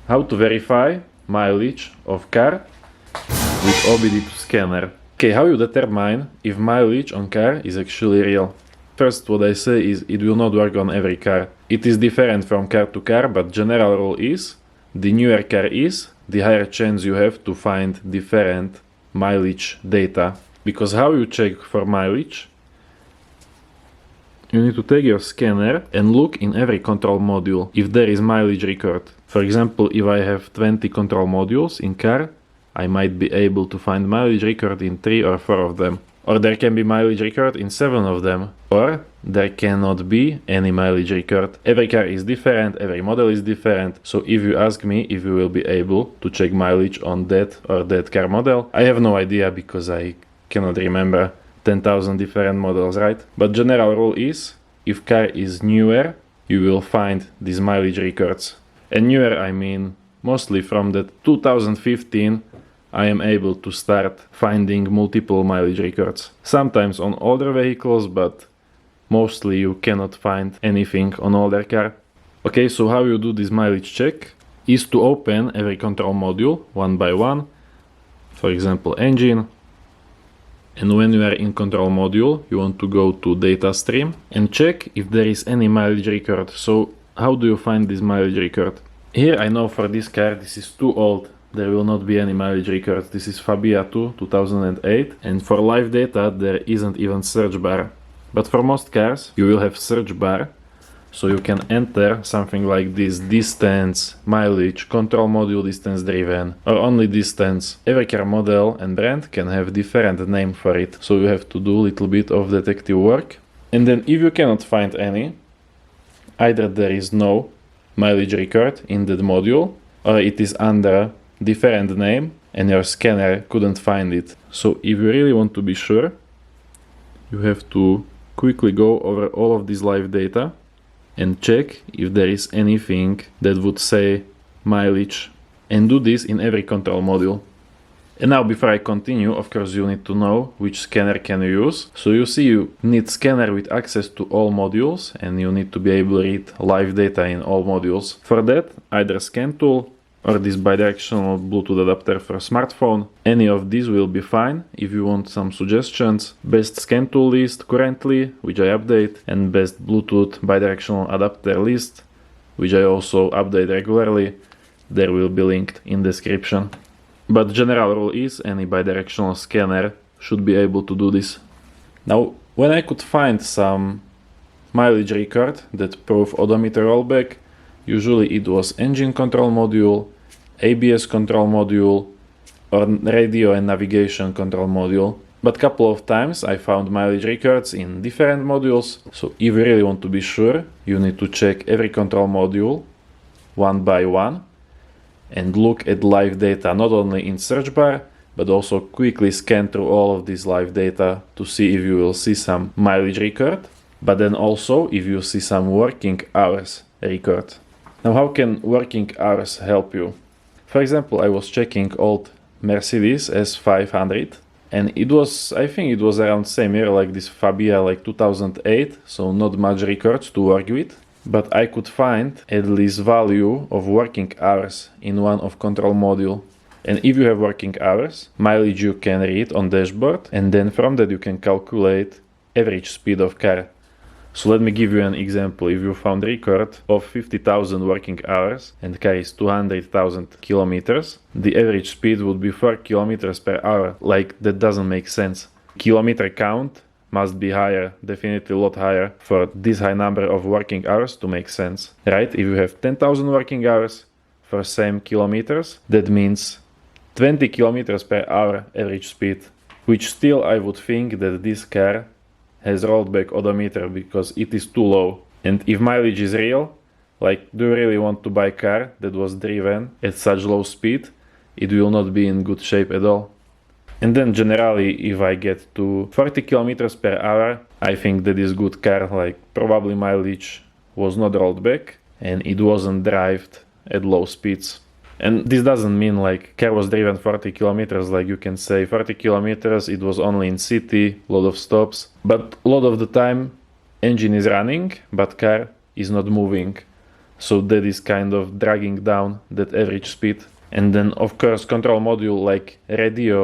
How to verify mileage of car with OBD II scanner. Okay, how you determine if mileage on car is actually real? First, what I say is it will not work on every car. It is different from car to car, but general rule is the newer car is, the higher chance you have to find different mileage data. Because how you check for mileage? You need to take your scanner and look in every control module if there is mileage record. For example, if I have 20 control modules in car, I might be able to find mileage record in 3 or 4 of them. Or there can be mileage record in 7 of them. Or there cannot be any mileage record. Every car is different, every model is different. So if you ask me if you will be able to check mileage on that or that car model, I have no idea because I cannot remember 10,000 different models, right? But general rule is, if car is newer, you will find these mileage records. And newer, I mean mostly from the 2015, I am able to start finding multiple mileage records. Sometimes on older vehicles, but mostly you cannot find anything on older car. Okay, so how you do this mileage check is to open every control module one by one. For example, engine. And when you are in control module, you want to go to data stream and check if there is any mileage record. So how do you find this mileage record? Here I know for this car this is too old. There will not be any mileage records. This is Fabia 2 2008, and for live data there isn't even search bar. But for most cars you will have search bar, so you can enter something like this: distance, mileage, control module distance driven, or only distance. Every car model and brand can have different name for it, so you have to do a little bit of detective work. And then if you cannot find any, either there is no mileage record in that module, or it is under different name and your scanner couldn't find it. So if you really want to be sure, you have to quickly go over all of this live data and check if there is anything that would say mileage, and do this in every control module. And now before I continue, of course you need to know which scanner can you use. So you see you need scanner with access to all modules, and you need to be able to read live data in all modules. For that, either scan tool or this bidirectional Bluetooth adapter for smartphone. Any of these will be fine. If you want some suggestions, best scan tool list currently, which I update, and best Bluetooth bidirectional adapter list, which I also update regularly, there will be linked in description. But general rule is any bidirectional scanner should be able to do this. Now, when I could find some mileage record that prove odometer rollback, usually it was engine control module, ABS control module, or radio and navigation control module. But couple of times I found mileage records in different modules. So if you really want to be sure, you need to check every control module one by one and look at live data, not only in search bar, but also quickly scan through all of this live data to see if you will see some mileage record, but then also if you see some working hours record. Now, how can working hours help you? For example, I was checking old Mercedes S500, and it was, I think it was around same year like this Fabia, like 2008, so not much records to work with. But I could find at least value of working hours in one of control module. And if you have working hours, mileage you can read on dashboard, and then from that you can calculate average speed of car. So let me give you an example. If you found record of 50,000 working hours and car is 200,000 kilometers, the average speed would be 4 kilometers per hour. Like, that doesn't make sense. Kilometer count must be higher, definitely a lot higher, for this high number of working hours to make sense, right? If you have 10,000 working hours for same kilometers, that means 20 kilometers per hour average speed, which still I would think that this car has rolled back odometer because it is too low. And if mileage is real, like, do you really want to buy a car that was driven at such low speed? It will not be in good shape at all. And then generally, if I get to 40 kilometers per hour, I think that is good car, like probably mileage was not rolled back and it wasn't driven at low speeds. And this doesn't mean like car was driven 40 kilometers, like you can say 40 kilometers, it was only in city, lot of stops. But a lot of the time engine is running, but car is not moving. so that is kind of dragging down that average speed. And then of course control module like radio,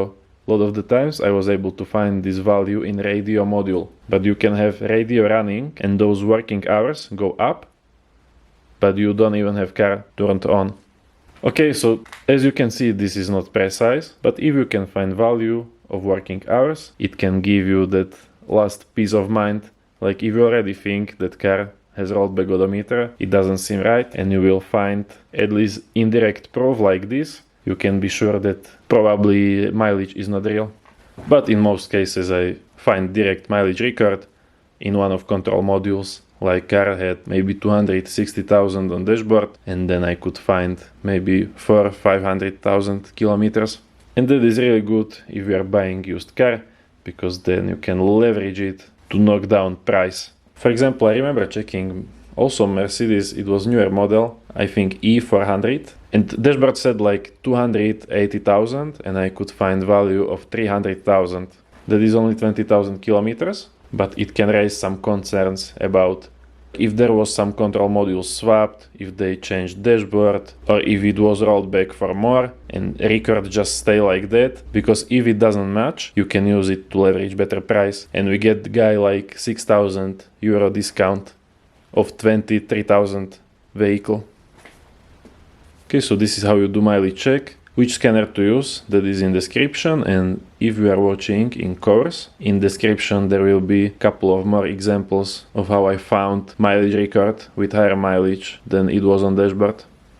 a lot of the times I was able to find this value in radio module. But you can have radio running and those working hours go up, but you don't even have car turned on. Okay, so as you can see, this is not precise, but if you can find value of working hours, it can give you that last peace of mind. Like if you already think that car has rollback odometer, it doesn't seem right, and you will find at least indirect proof like this, you can be sure that probably mileage is not real. But in most cases I find direct mileage record in one of control modules, like car had maybe 260,000 on dashboard, and then I could find maybe 400,000-500,000 kilometers. And that is really good if you are buying used car, because then you can leverage it to knock down price. For example, I remember checking also Mercedes, it was newer model, I think E400, and dashboard said like 280,000 and I could find value of 300,000. That is only 20,000 kilometers, but it can raise some concerns about if there was some control module swapped, if they changed dashboard, or if it was rolled back for more and record just stay like that, because if it doesn't match, you can use it to leverage better price, and we get the guy like 6,000 euro discount of 23,000 vehicle. Okay, so this is how you do mileage check. Which scanner to use, that is in description, and if you are watching in course, in description there will be a couple of more examples of how I found mileage record with higher mileage than it was on dashboard.